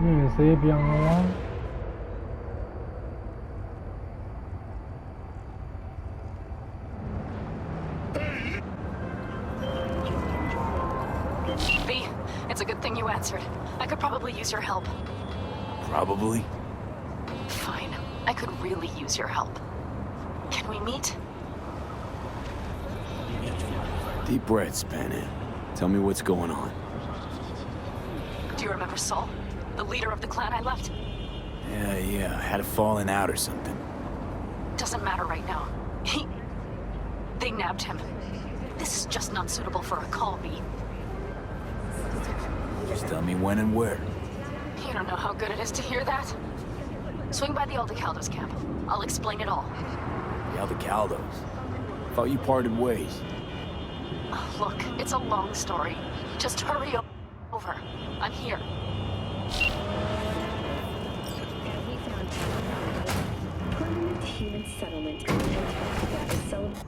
นี่เซฟยังวะ V, it's a good thing you answered. I could probably use your help. Probably. Fine. I could really use your help. Can we meet? Deep breath, Spanner. Tell me what's going on. Do you remember Saul? The leader of the clan I left? Yeah. Had a falling out or something. Doesn't matter right now. They nabbed him. This is just not suitable for a call, V. Just tell me when and where. You don't know how good it is to hear that. Swing by the Aldecaldos camp. I'll explain it all. The Aldecaldos. Thought you parted ways. Look, it's a long story. Just hurry over. I'm here. Permanent human settlement in Antarctica is celebrating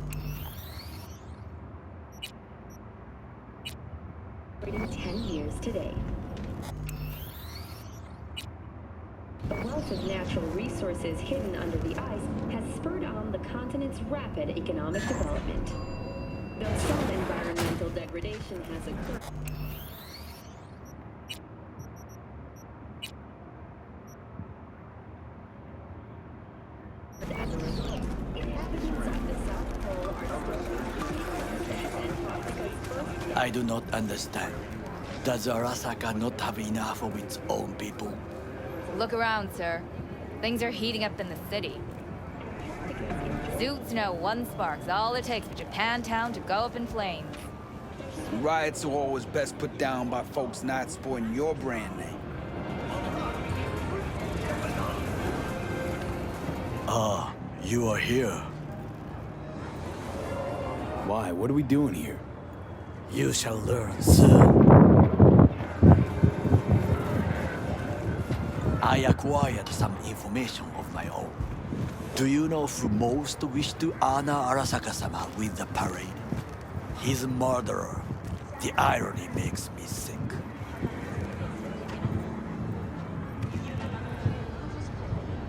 10 years today. The wealth of natural resources hidden under the ice has spurred on the continent's rapid economic development. Though some environmental degradation has occurred, as a result, inhabitants of the South Pole are still Antarctica's first. I do not understand. Does Arasaka not have enough of its own people? Look around, sir. Things are heating up in the city. Suits know one spark's all it takes for Japantown to go up in flames. Riots are always best put down by folks not sporting your brand name. Ah, you are here. Why? What are we doing here? You shall learn soon. I acquired some information of my own. Do you know who most wished to honor Arasaka-sama with the parade? He's a murderer. The irony makes me sick.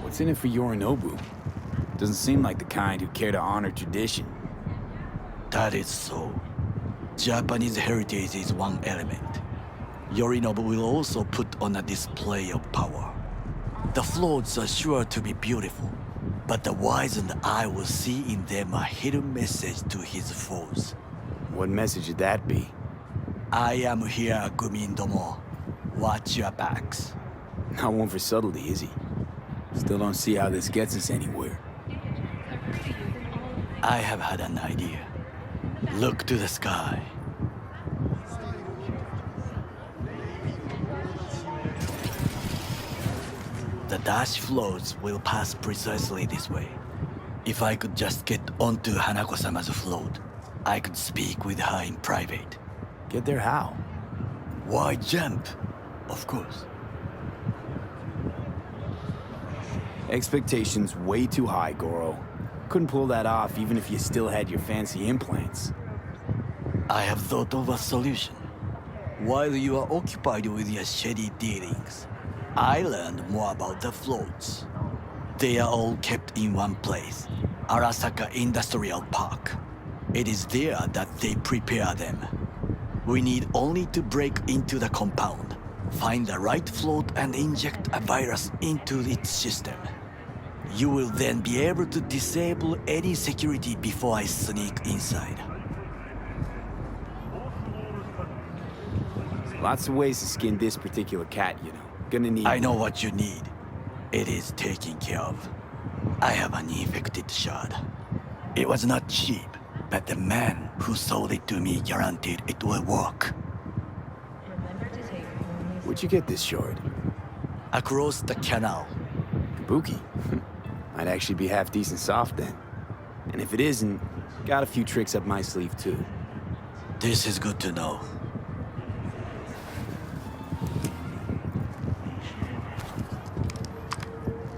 What's in it for Yorinobu? Doesn't seem like the kind who care to honor tradition. That is so. Japanese heritage is one element. Yorinobu will also put on a display of power. The floats are sure to be beautiful, but the wizened eye will see in them a hidden message to his foes. What message would that be? I am here, Gumindomo. Watch your backs. Not one for subtlety, is he? Still don't see how this gets us anywhere. I have had an idea. Look to the sky. The dash floats will pass precisely this way. If I could just get onto Hanako-sama's float, I could speak with her in private. Get there how? Why jump? Of course. Expectations way too high, Goro. Couldn't pull that off even if you still had your fancy implants. I have thought of a solution. While you are occupied with your shady dealings, I learned more about the floats. They are all kept in one place, Arasaka Industrial Park. It is there that they prepare them. We need only to break into the compound, find the right float and inject a virus into its system. You will then be able to disable any security before I sneak inside. Lots of ways to skin this particular cat, you know. Gonna need... I know what you need. It is taken care of. I have an infected shard. It was not cheap, but the man who sold it to me guaranteed it will work. Where'd you get this shard? Across the canal. Kabuki. Might actually be half decent soft then. And if it isn't, got a few tricks up my sleeve too. This is good to know.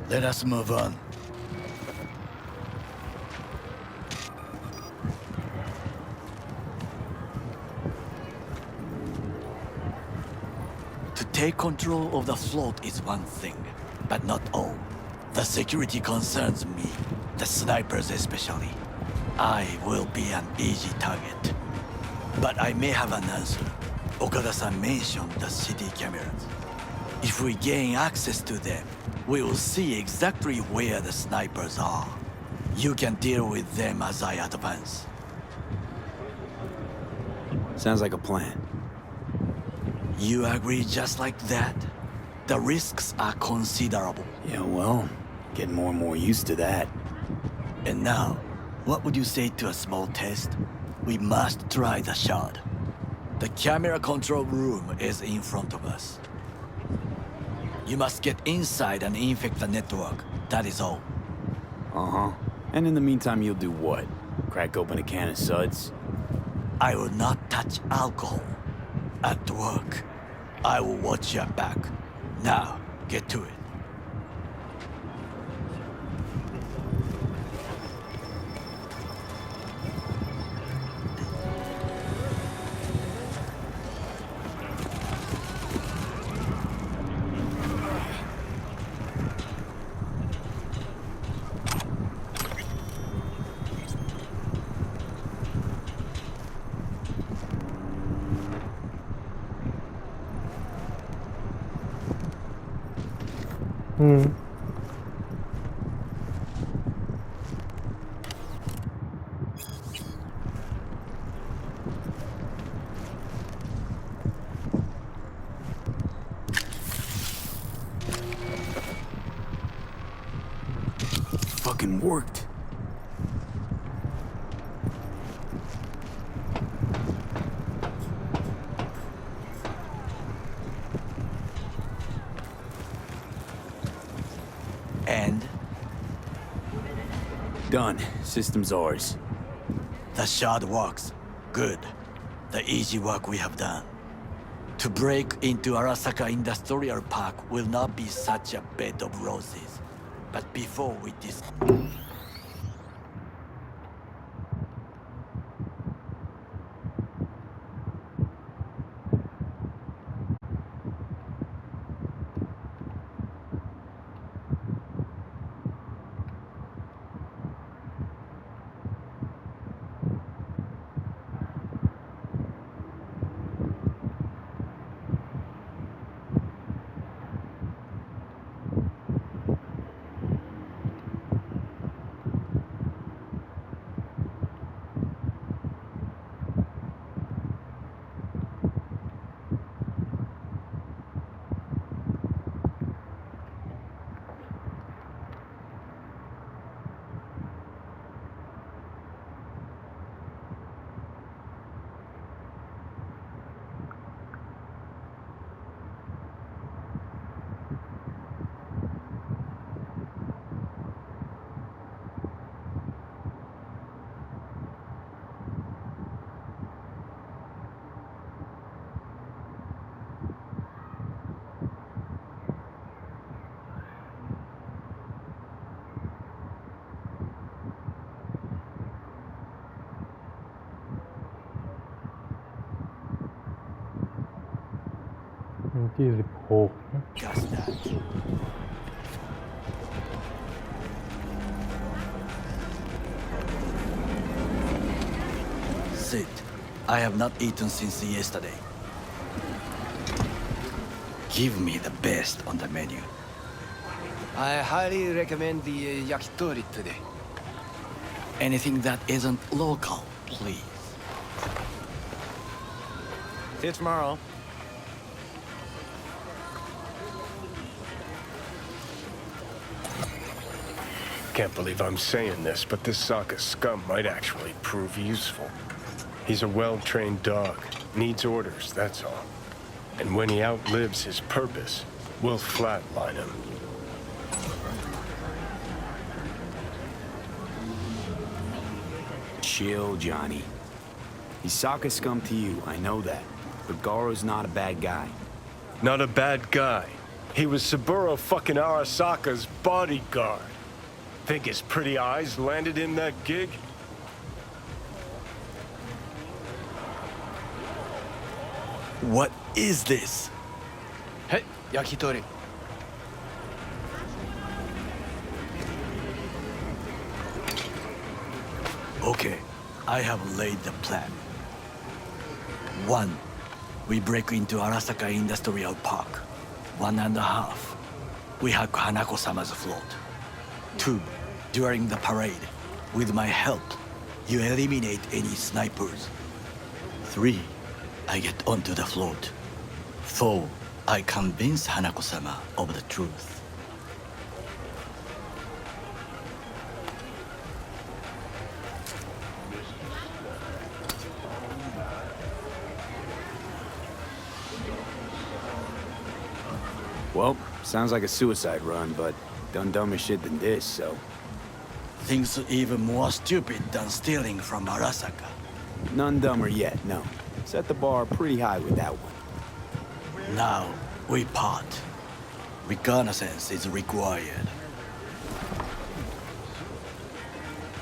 Let us move on. To take control of the float is one thing, but not all. The security concerns me, the snipers especially. I will be an easy target. But I may have an answer. Okada-san mentioned the city cameras. If we gain access to them, we will see exactly where the snipers are. You can deal with them as I advance. Sounds like a plan. You agree just like that? The risks are considerable. Yeah, well, getting more and more used to that. And now, what would you say to a small test? We must try the shard. The camera control room is in front of us. You must get inside and infect the network. That is all. Uh-huh. And in the meantime, you'll do what? Crack open a can of suds? I will not touch alcohol. At work, I will watch your back. Now, get to it. Fucking worked. And Done. System's ours. the shard works. Good. The easy work we have done. To break into Arasaka Industrial Park will not be such a bed of roses. But before weที่16 discuss that. Sit. I have not eaten since yesterday. Give me the best on the menu. I highly recommend the yakitori today. Anything that isn't local, please. See you tomorrow. Can't believe I'm saying this, but this Sokka scum might actually prove useful. He's a well-trained dog. Needs orders, that's all. And when he outlives his purpose, we'll flatline him. Chill, Johnny. He's Sokka scum to you, I know that. But Garo's not a bad guy. Not a bad guy. He was Saburo fucking Arasaka's bodyguard. Think his pretty eyes landed him that gig? What is this? Hey, yakitori. Okay, I have laid the plan. 1. We break into Arasaka Industrial Park. 1.5. We hack Hanako-sama's float. 2. During the parade, with my help, you eliminate any snipers. 3. I get onto the float. 4. I convince Hanako-sama of the truth. Well, sounds like a suicide run, but done dumber shit than this, so... Things even more stupid than stealing from Arasaka. None dumber yet, no. Set the bar pretty high with that one. Now, we part. Reconnaissance is required.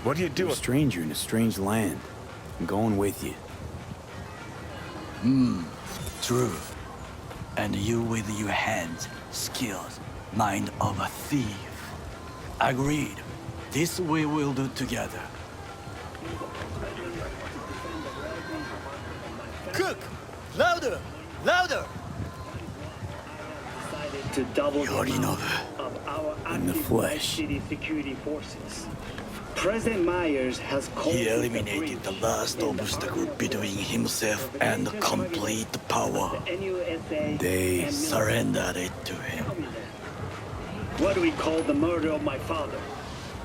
What are you You're doing? a stranger in a strange land. I'm going with you. True. And you with your hands, skills, mind of a thief. Agreed. This we will do together. Cook! Louder! Louder! To double the Yorinobu. amount of our In the active flesh. city security forces. President Myers has called He it a eliminated the breach last in the obstacle harbor between himself and complete power. of the NUSA They and Surrendered it to him. Tell me that. What do we call the murder of my father?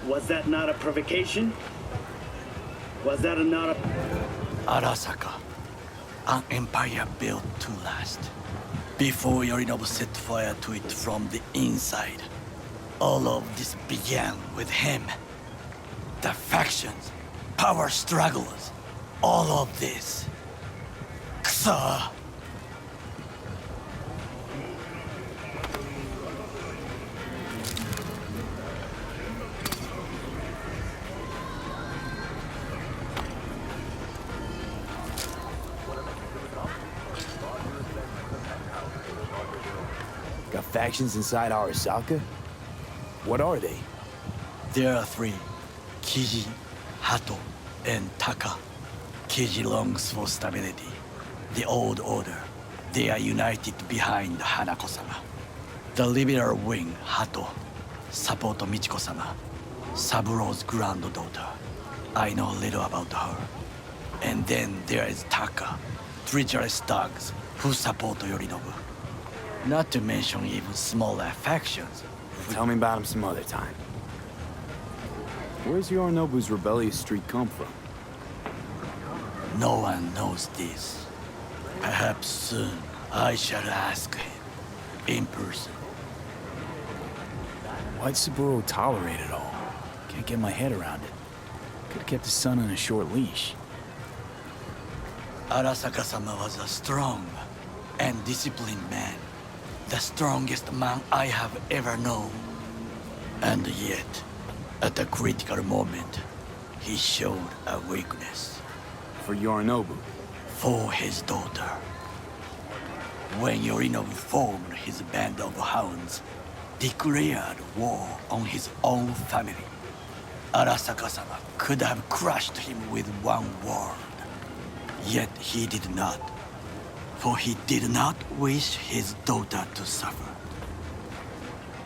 Was that not a provocation? Was that not a... Arasaka, an empire built to last. Before Yorinobu set fire to it from the inside, all of this began with him. The factions, power struggles, all of this. Kusa! got factions inside Arasaka? What are they? There are 3. Kiji, Hato, and Taka. Kiji longs for stability. The old order. They are united behind Hanako-sama. The liberal wing, Hato, support Michiko-sama, Saburo's granddaughter. I know little about her. And then there is Taka, treacherous dogs who support Yorinobu. Not to mention even smaller factions. Tell me about him some other time. Where's Yorinobu's rebellious streak come from? No one knows this. Perhaps soon I shall ask him in person. Why'd Saburo tolerate it all? Can't get my head around it. Could've kept his son on a short leash. Arasaka-sama was a strong and disciplined man. The strongest man I have ever known. And yet, at a critical moment, he showed a weakness. For Yorinobu. For his daughter. When Yorinobu formed his band of hounds, declared war on his own family, Arasaka-sama could have crushed him with one word. Yet he did not. For he did not wish his daughter to suffer.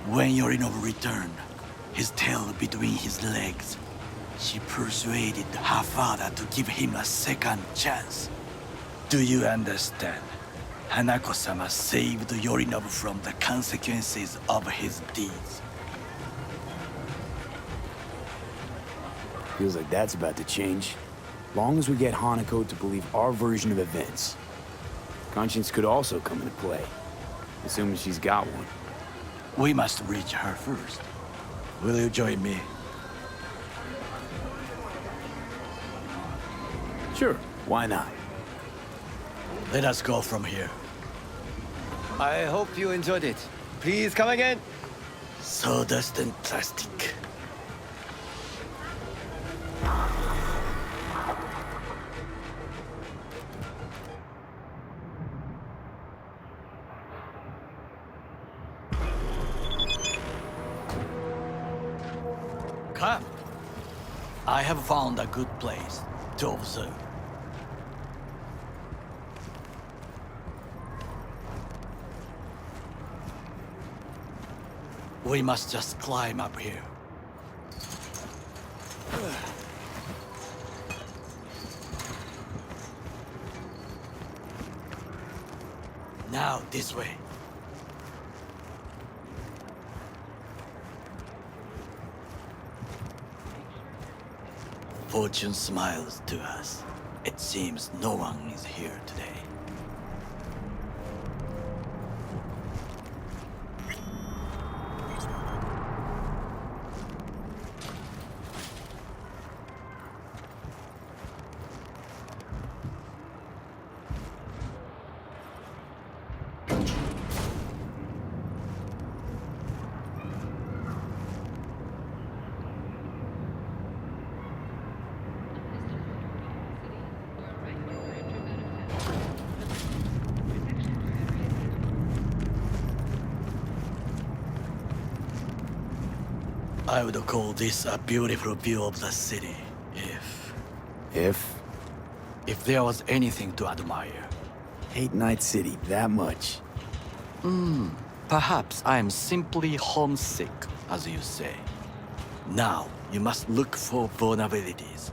When Yorinobu returned, his tail between his legs, she persuaded her father to give him a second chance. Do you understand? Hanako-sama saved Yorinobu from the consequences of his deeds. Feels like that's about to change. Long as we get Hanako to believe our version of events. Conscience could also come into play, assuming she's got one. We must reach her first. Will you join me? Sure, why not? Let us go from here. I hope you enjoyed it. Please come again. Sawdust and plastic. Come. I have found a good place to observe. We must just climb up here. Now, this way. Fortune smiles to us. It seems no one is here today. I would call this a beautiful view of the city, if there was anything to admire. Hate Night City that much. Perhaps I am simply homesick, as you say. Now, you must look for vulnerabilities,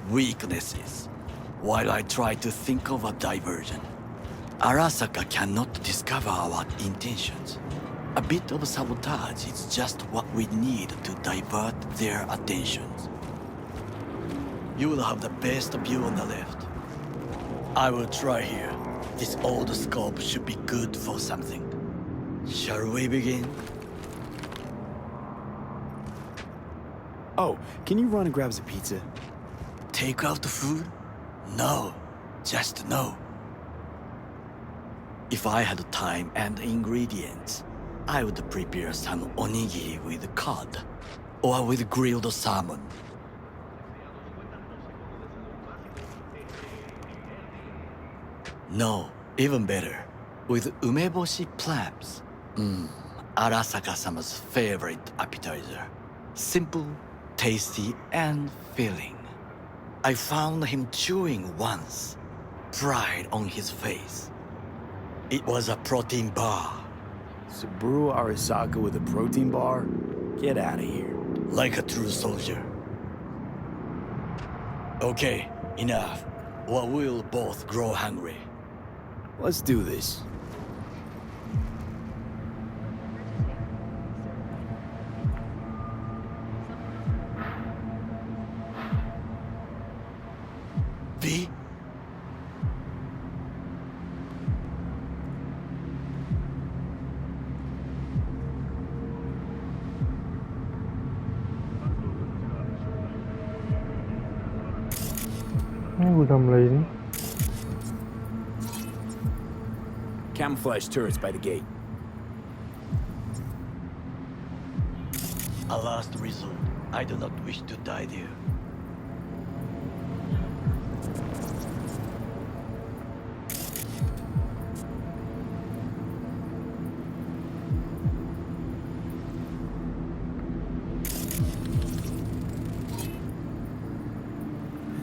weaknesses, while I try to think of a diversion. Arasaka cannot discover our intentions. A bit of sabotage is just what we need to divert their attentions. You will have the best view on the left. I will try here. This old scope should be good for something. Shall we begin? Oh, can you run and grab us a pizza? Take out food? No, just no. If I had time and ingredients, I would prepare some onigiri with cod, or with grilled salmon. No, even better, with umeboshi clams. Arasaka-sama's favorite appetizer. Simple, tasty, and filling. I found him chewing once, pride on his face. It was a protein bar. Saburo Arasaka with a protein bar? Get out of here. Like a true soldier. Okay, enough. Or we'll both grow hungry. Let's do this. V? Camouflage turrets by the gate. A last resort. I do not wish to die there.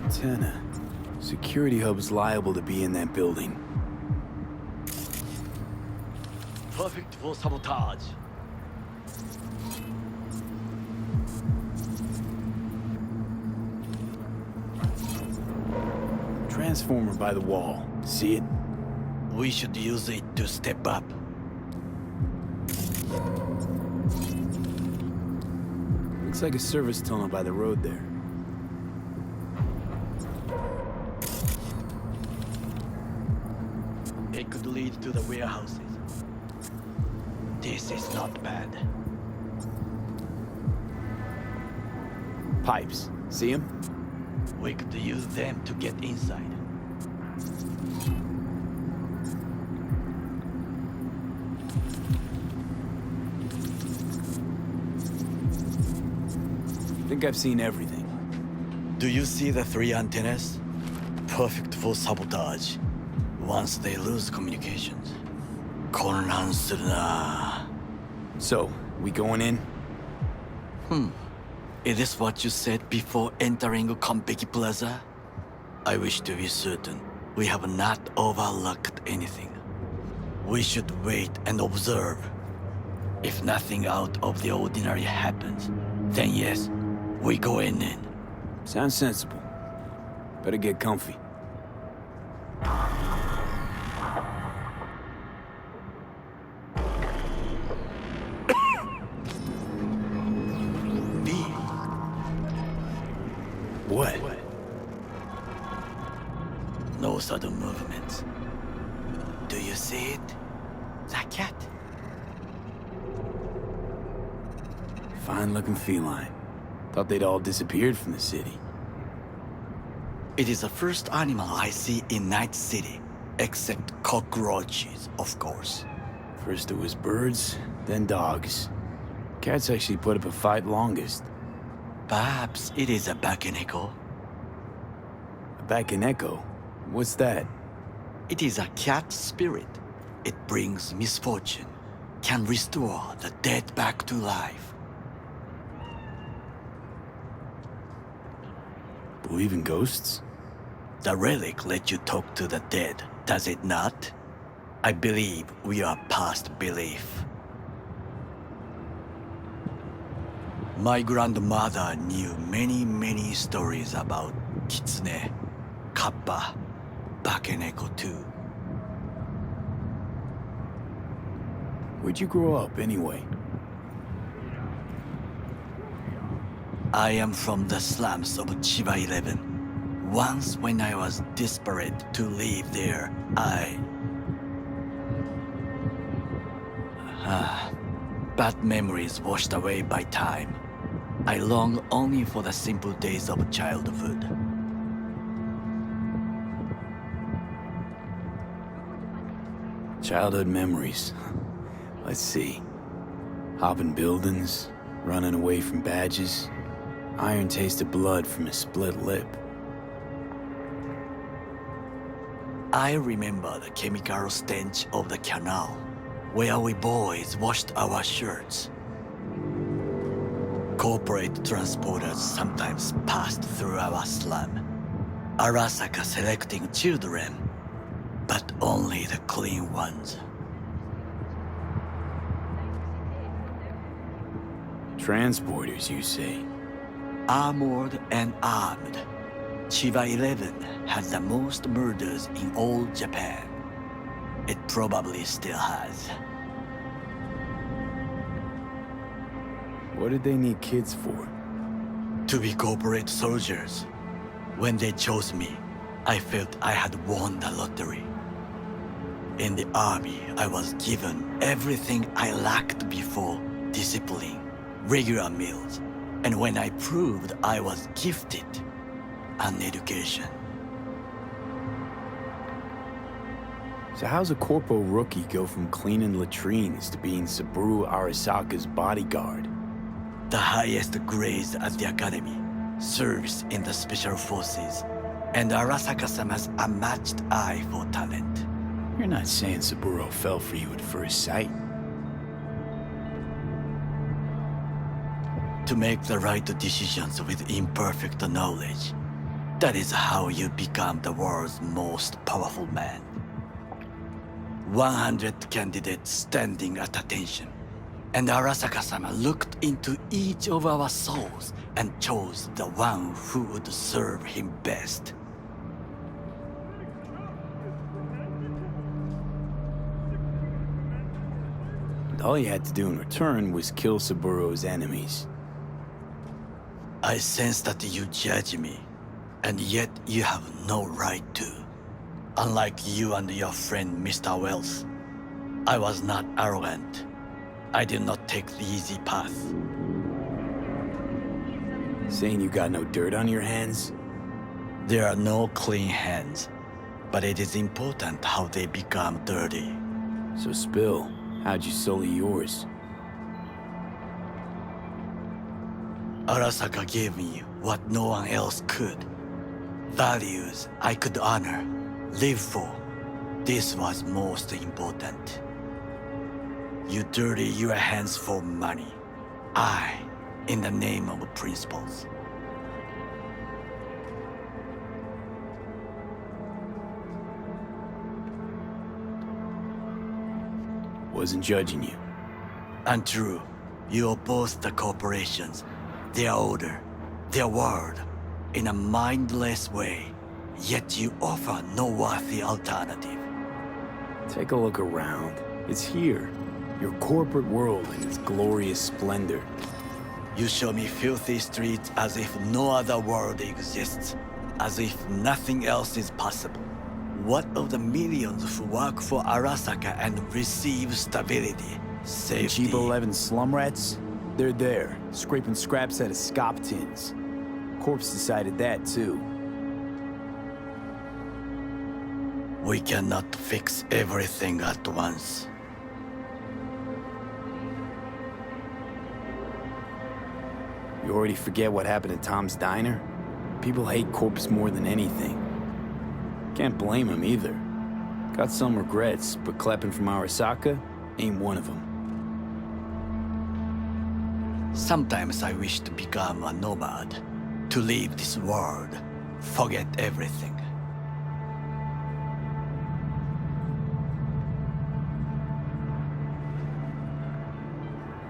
Antenna. Security hub is liable to be in that building. Perfect for sabotage. Transformer by the wall. See it? We should use it to step up. Looks like a service tunnel by the road there. It could lead to the warehouses. This is not bad. Pipes. See them? We could use them to get inside. I think I've seen everything. Do you see the 3 antennas? Perfect for sabotage. Once they lose communications.混乱するな. So, we going in? Is this what you said before entering Konpeki Plaza? I wish to be certain we have not overlooked anything. We should wait and observe. If nothing out of the ordinary happens, then yes, we go in. Sounds sensible. Better get comfy. What? No sudden movements. Do you see it? The cat? Fine-looking feline. Thought they'd all disappeared from the city. It is the first animal I see in Night City, except cockroaches, of course. First it was birds, then dogs. Cats actually put up a fight longest. Perhaps it is a Bakeneko. A Bakeneko? What's that? It is a cat spirit. It brings misfortune, can restore the dead back to life. Believe in ghosts? The relic lets you talk to the dead, does it not? I believe we are past belief. My grandmother knew many stories about Kitsune, Kappa, Bakeneko too. Where'd you grow up, anyway? I am from the slums of Chiba 11. Once when I was desperate to live there, bad memories washed away by time. I long only for the simple days of childhood. Childhood memories. Let's see. Hopping buildings, running away from badges, iron taste of blood from a split lip. I remember the chemical stench of the canal, where we boys washed our shirts. Corporate transporters sometimes passed through our slum. Arasaka selecting children, but only the clean ones. Transporters, you say? Armored and armed. Chiba 11 has the most murders in all Japan. It probably still has. What did they need kids for? To be corporate soldiers. When they chose me, I felt I had won the lottery. In the army, I was given everything I lacked before: discipline, regular meals, and when I proved I was gifted, an education. So how's a corpo rookie go from cleaning latrines to being Saburo Arasaka's bodyguard? The highest grades at the academy, serves in the special forces, and Arasaka-sama's unmatched eye for talent. You're not saying Saburo fell for you at first sight. To make the right decisions with imperfect knowledge, that is how you become the world's most powerful man. 100 candidates standing at attention, and Arasaka-sama looked into each of our souls and chose the one who would serve him best. And all you had to do in return was kill Saburo's enemies. I sense that you judge me, and yet you have no right to. Unlike you and your friend Mr. Wells, I was not arrogant. I did not take the easy path. Saying you got no dirt on your hands? There are no clean hands, but it is important how they become dirty. So spill, how'd you sully yours? Arasaka gave me what no one else could. Values I could honor, live for. This was most important. You dirty your hands for money. I in the name of principles. Wasn't judging you. Untrue. You oppose the corporations, their order, their world, in a mindless way, yet you offer no worthy alternative. Take a look around. It's here. Your corporate world in its glorious splendor. You show me filthy streets as if no other world exists, as if nothing else is possible. What of the millions who work for Arasaka and receive stability, safety? Cheap 11 slum rats? They're there, scraping scraps out of scop tins. Corpse decided that too. We cannot fix everything at once. You already forget what happened at Tom's Diner? People hate Corpse more than anything. Can't blame him either. Got some regrets, but clapping from Arasaka ain't one of them. Sometimes I wish to become a nomad, to leave this world, forget everything.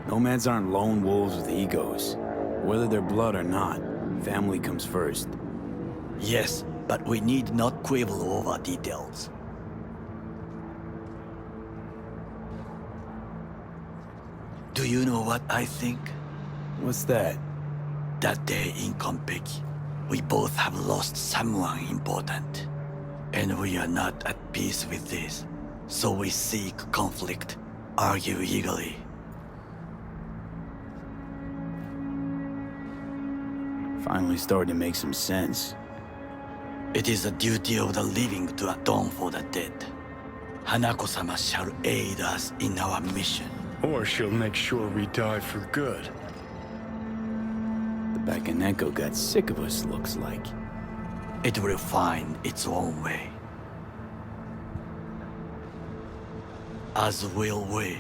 Nomads aren't lone wolves with egos. Whether they're blood or not, family comes first. Yes, but we need not quibble over details. Do you know what I think? What's that? That day in Konpeki, we both have lost someone important. And we are not at peace with this. So we seek conflict, argue eagerly. Finally starting to make some sense. It is the duty of the living to atone for the dead. Hanako-sama shall aid us in our mission. Or she'll make sure we die for good. The Bakaneko got sick of us, looks like. It will find its own way. As will we.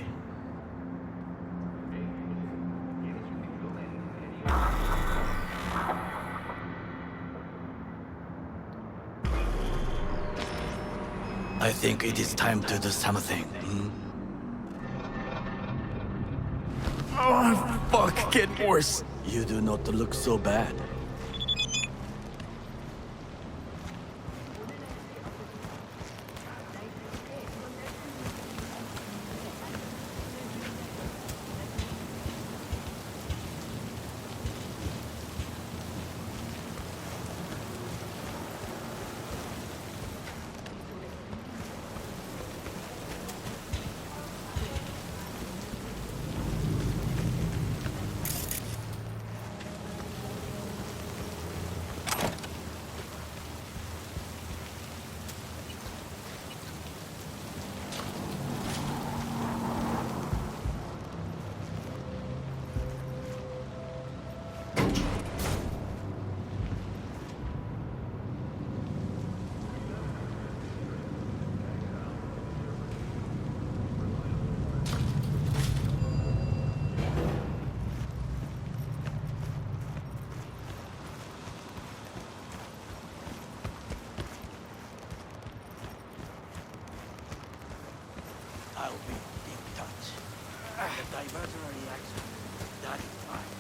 I think it is time to do something. Oh, fuck, getting worse. You do not look so bad. I'll be in touch. The diversionary action. That is fine.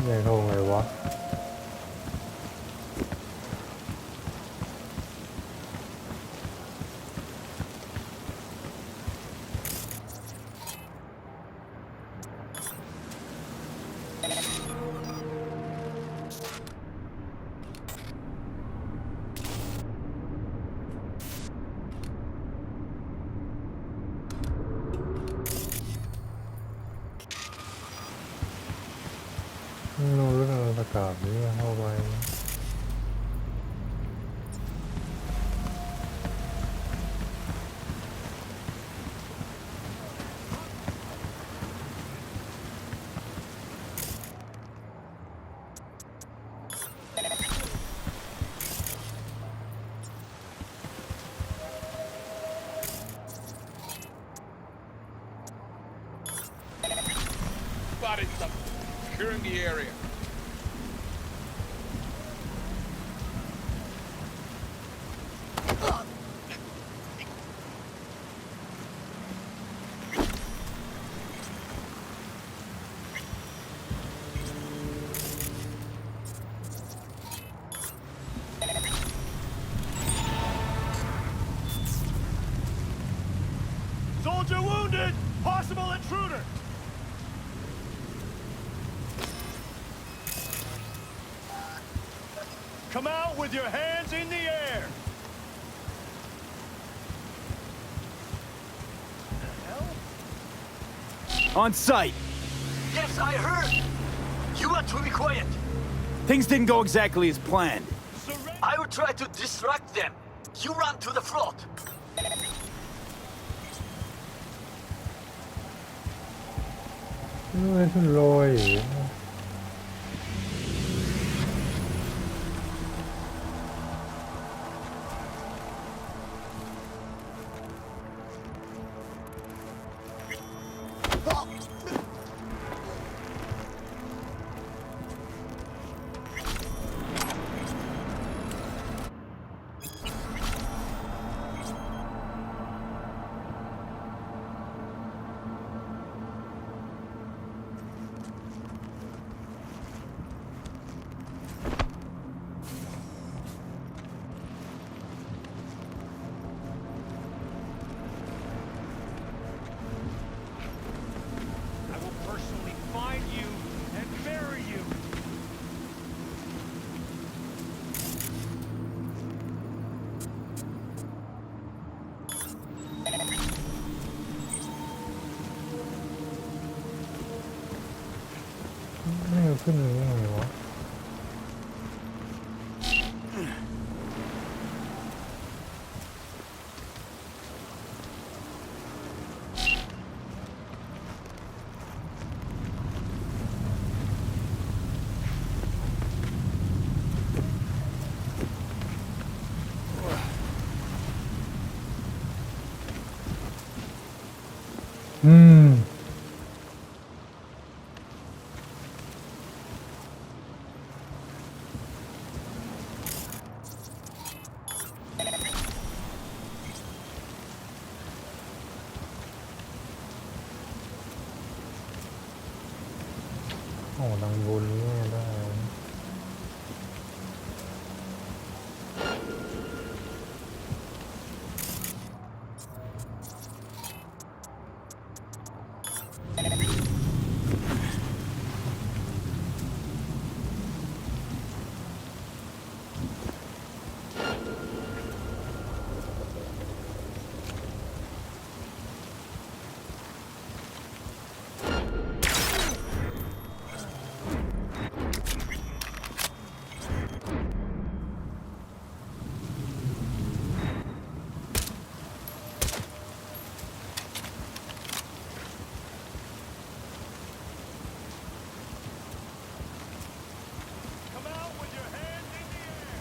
Này không người quá. ไม่รู้เรื่องประกาศนี้เข้าไป Spotted something. Securing the area. Soldier wounded! Possible intruder! Come out with your hands in the air! On site! Yes, I heard! You are to be quiet. Things didn't go exactly as planned. I will try to distract them. You run to the float. ไม่ทุนลอย I will personally find you and bury you! ไม่เอาขึ้นเลยยังไงวะ อืม โอ้ดังบนนี่ได้ Come out with your hands in the air!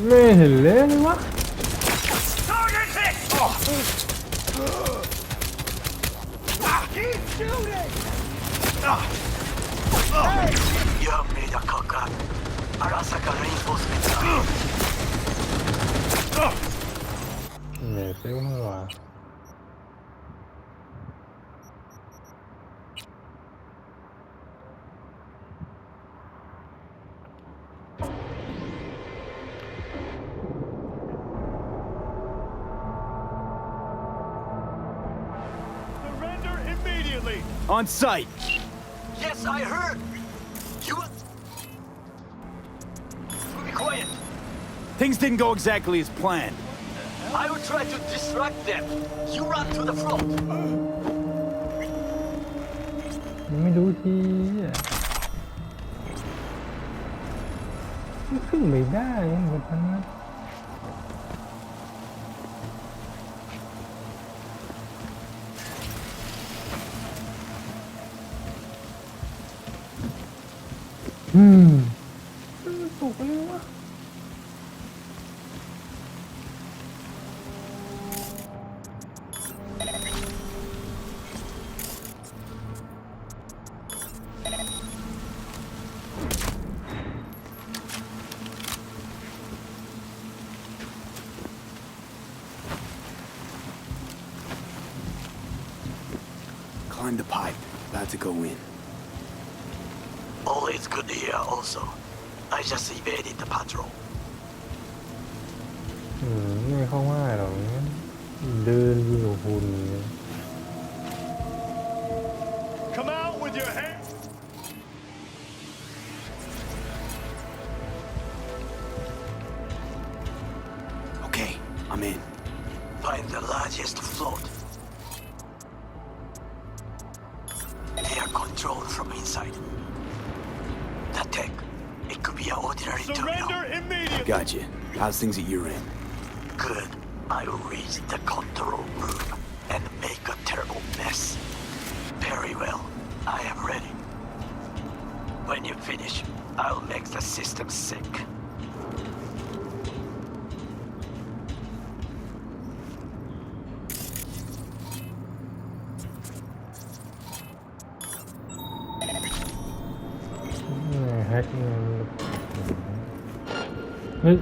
ไม่เห็นเลยเลยวะ Target hit! Keep shooting! You have made a cock up. Arasaka reinforcements are here. เหนื่อยเซลล์มั้งวะ On sight. Yes, I heard. You... Be quiet. Things didn't go exactly as planned. I will try to distract them. You run to the front. ไม่รู้ทีอ่ะขึ้นไม่ได้เหมือนกันนะตกไปเลยวะClimb the pipe. About to go in. All is good here also. I just evaded the patrol. ไม่เข้าง่ายหรอกเนี่ยเดินอยู่หุ่น Come out with your hands. Okay, I'm in. Find the largest float. They are controlled from inside. The tech, it could be an ordinary terminal. Surrender immediately. Gotcha. How's things at your end? Good. I will reach the control room and make a terrible mess. Very well. I am ready. When you finish, I'll make the system sick. Hack เฮ้ย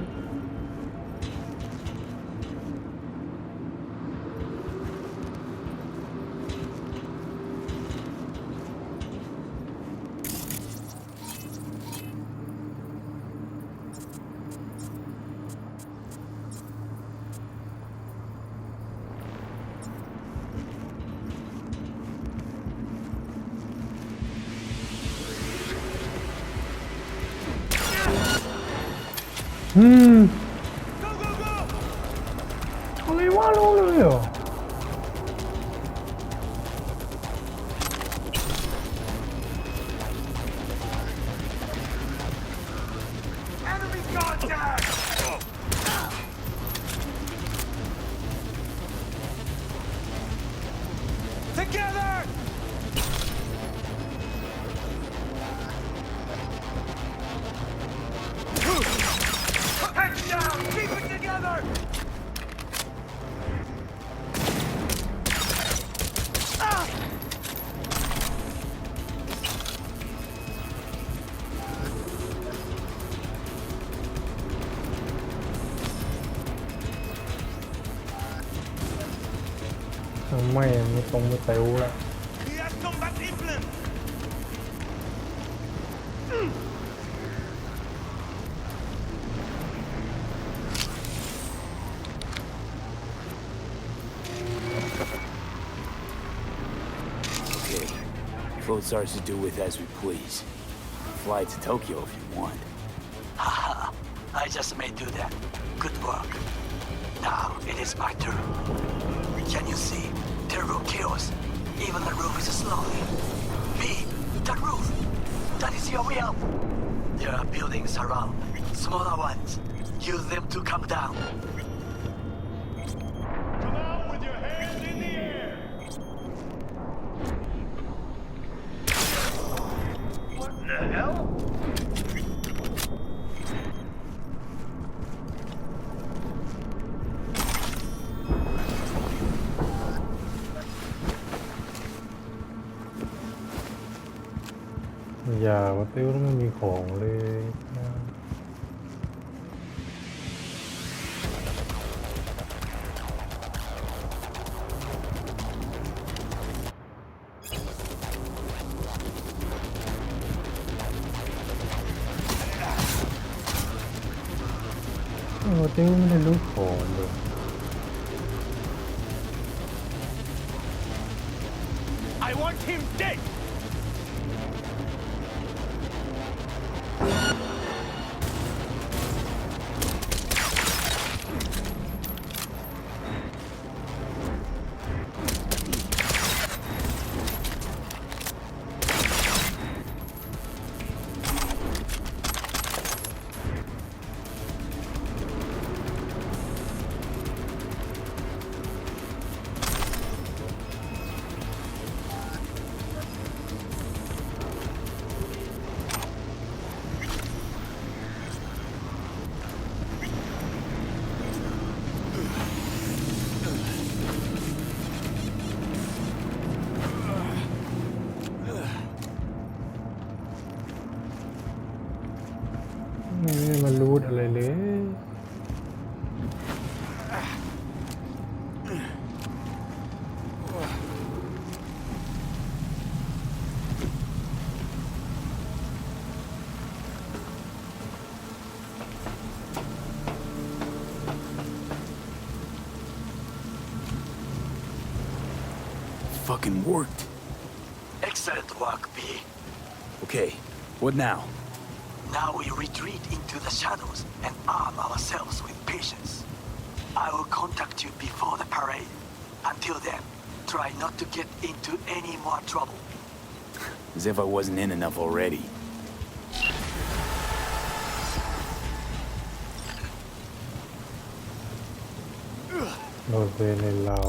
อะไรวะรู้เลยเหรอ Enemy contact. Together. Heads down. Keep it together. Ah! ไม่ตรงไม่เตวแล้ว Yes, combat implement. Okay. Float's ours to do with as we please. Fly to Tokyo if you want. Haha, I just may do that. Good work. Now it is my turn. Can you see? Terrible chaos. Even the roof is slowly. B, the roof. That is your way out. There are buildings around. Smaller ones. Use them to come down. Come out with your hands in the air. What the hell?อย่าว่าติ้วแล้วไม่มีของเลยว่าติ้วไม่ได้รู้ของเลย I I want him dead!ไม่ได้มารูดอะไรเลย Fucking worked. Excellent work, B. Okay, what now? Now we retreat into the shadows and arm ourselves with patience. I will contact you before the parade. Until then, try not to get into any more trouble. As if I wasn't in enough already. โดนเวรในเรา